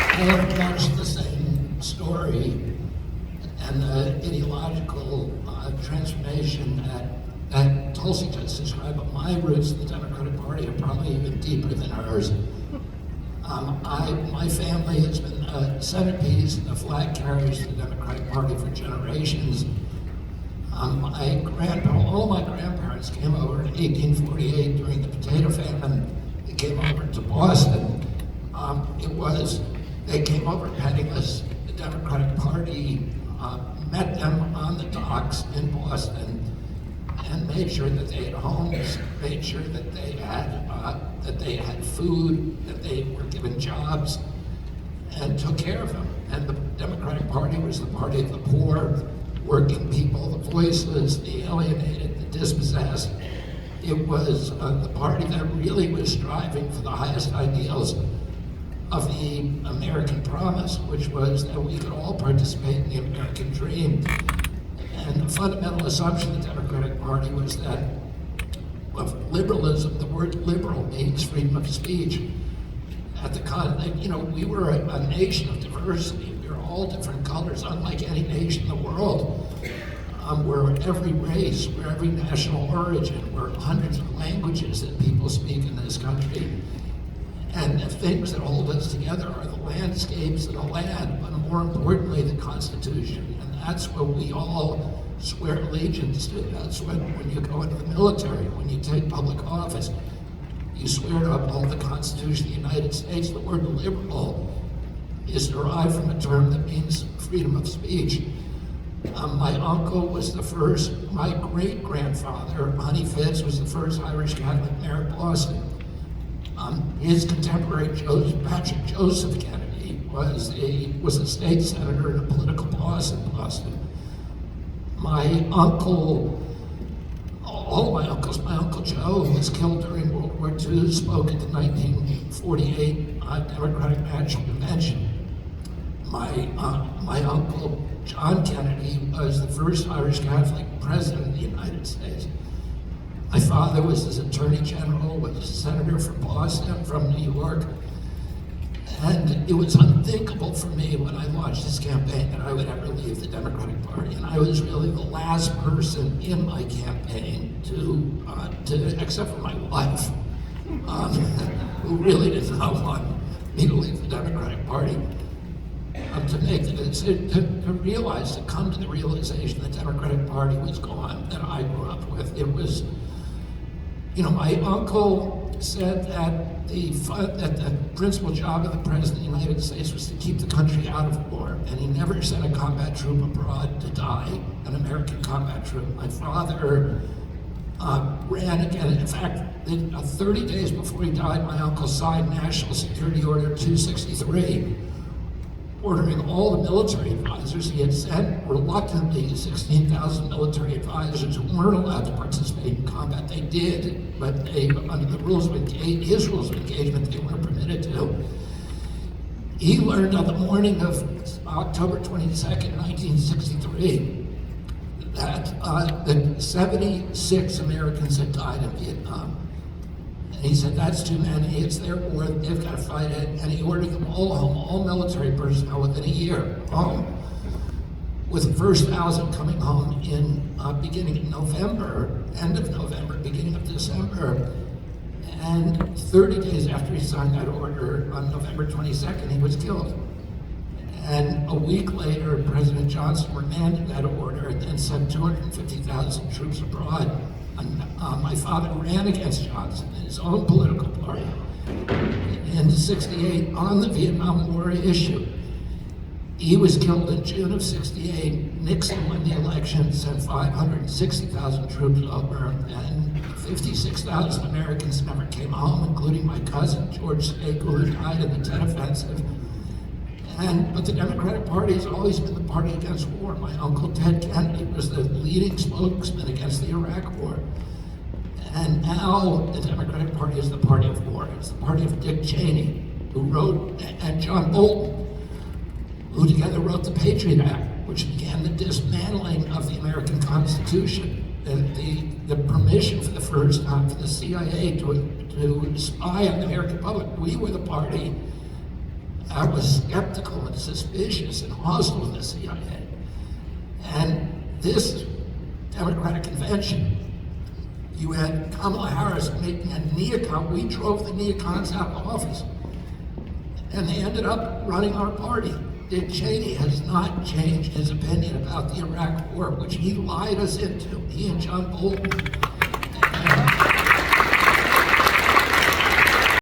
I have much the same story and the ideological transformation that Tulsi just described, but my roots in the Democratic Party are probably even deeper than hers. My family has been a centerpiece and the flag carriers of the Democratic Party for generations. All my grandparents came over in 1848 during the potato famine. They came over to Boston. They came over penniless. The Democratic Party met them on the docks in Boston and made sure that they had homes, made sure that they had food, that they were given jobs, and took care of them. And the Democratic Party was the party of the poor, working people, the voiceless, the alienated, the dispossessed. It was the party that really was striving for the highest ideals of the American promise, which was that we could all participate in the American dream. And the fundamental assumption of the Democratic Party was that of liberalism, the word liberal means freedom of speech. At the continent, we were a nation of diversity. We were all different colors, unlike any nation in the world. We're every race, we're every national origin, we're hundreds of languages that people speak in this country. And the things that hold us together are the landscapes and the land, but more importantly, the Constitution. And that's what we all swear allegiance to. That's when you go into the military, when you take public office, you swear to uphold the Constitution of the United States. The word liberal is derived from a term that means freedom of speech. My uncle was the first, my great-grandfather, Honey Fitz, was the first Irish Catholic mayor of Boston. His contemporary, Patrick Joseph Kennedy, was a state senator and a political boss in Boston. My uncle, all my uncles, my Uncle Joe, who was killed during World War II, spoke at the 1948 Democratic National Convention. My uncle John Kennedy was the first Irish Catholic president of the United States. My father was his attorney general, was a senator from Boston, from New York. And it was unthinkable for me when I launched this campaign that I would ever leave the Democratic Party. And I was really the last person in my campaign to except for my wife, who really did not want me to leave the Democratic Party. To make the decision, to come to the realization the Democratic Party was gone, that I grew up with. It was, my uncle said that the principal job of the President of the United States was to keep the country out of war, and he never sent a combat troop abroad to die, an American combat troop. My father ran again. In fact, 30 days before he died, my uncle signed National Security Order 263, ordering all the military advisors he had sent, reluctantly 16,000 military advisors who weren't allowed to participate in combat. They did, but under the rules of his rules of engagement, they weren't permitted to. He learned on the morning of October 22nd, 1963, that 76 Americans had died in Vietnam. And he said, that's too many, it's their war, they've got to fight it. And he ordered them all home, all military personnel within a year home, with the first 1,000 coming home beginning in November, end of November, beginning of December. And 30 days after he signed that order, on November 22nd, he was killed. And a week later, President Johnson remanded that order and then sent 250,000 troops abroad. My father ran against Johnson in his own political party in '68 on the Vietnam War issue. He was killed in June of '68. Nixon won the election, sent 560,000 troops over, and 56,000 Americans never came home, including my cousin George Stake, who died in the Tet Offensive. But the Democratic Party has always been the party against war. My uncle Ted Kennedy was the leading spokesman against the Iraq War. And now the Democratic Party is the party of war. It's the party of Dick Cheney, who wrote, and John Bolton, who together wrote the Patriot Act, which began the dismantling of the American Constitution, the permission for the first time for the CIA to spy on the American public. We were the party I was skeptical and suspicious and hostile to the CIA. And this Democratic convention, you had Kamala Harris making a neocon. We drove the neocons out of office. And they ended up running our party. Dick Cheney has not changed his opinion about the Iraq War, which he lied us into. He and John Bolton